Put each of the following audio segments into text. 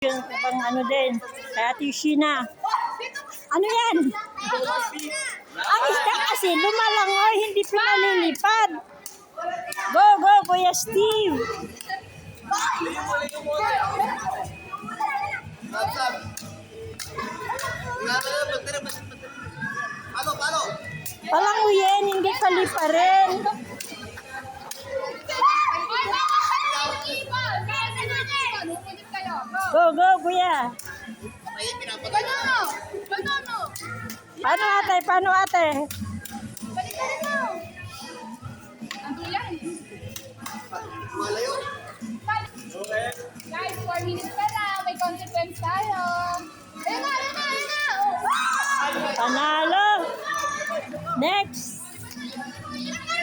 Yung ibang ano din, kaya Tishina. Ano yan? Ang isda kasi lumalangoy, hindi pinalilipad. Go, go, Kuya Steve. Palanguyin, hindi paliparin. Go, go, Kuya. Paano ate? Paano ate? Guys, 4 minutes ka na. May consequence tayo. Ayun na. Panalo. Next.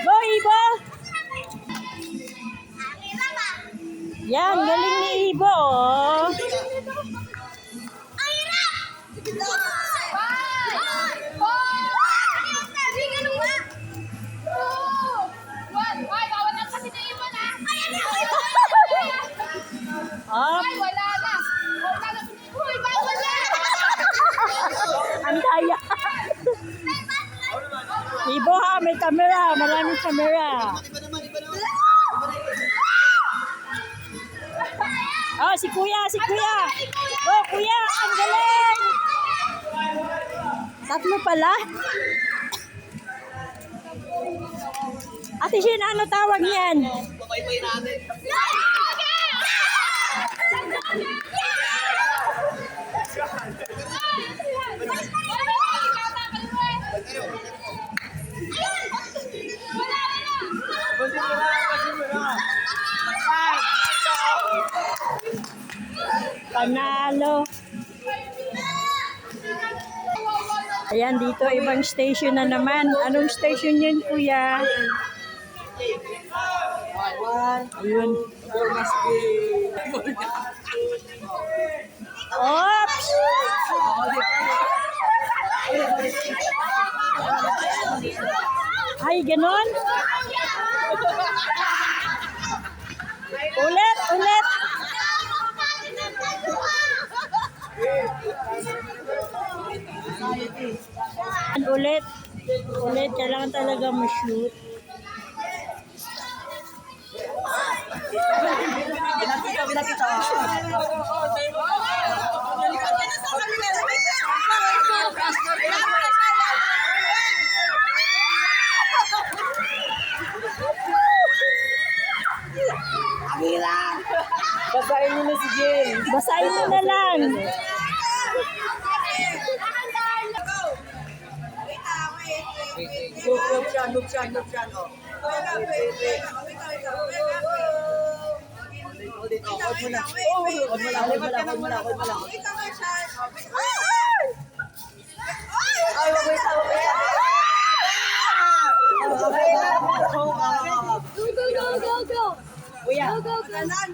Go, Ibo. Yan, galing ni Ibo. Oh. Up. Ay, wala na. Uy, bawal na. Ang daya. Ibo ha, may camera. Maraming camera. Oh, si Kuya. Go, Kuya. Ang galing. Tatlo pala. Ate Shin, ano tawag yan? Papay-pay natin. Panalo. Ayan, dito ibang station na naman. Anong station yun, Kuya? Ayun. Oops! Ay, ganon? Ulit. Ulit, kailangan talaga ma-shoot. Basahin nyo na si Jen. Basahin mo na lang. Look siya. Oh. Hold mo lang. Ay, wag mo Go. Kuya. Go. Dahan.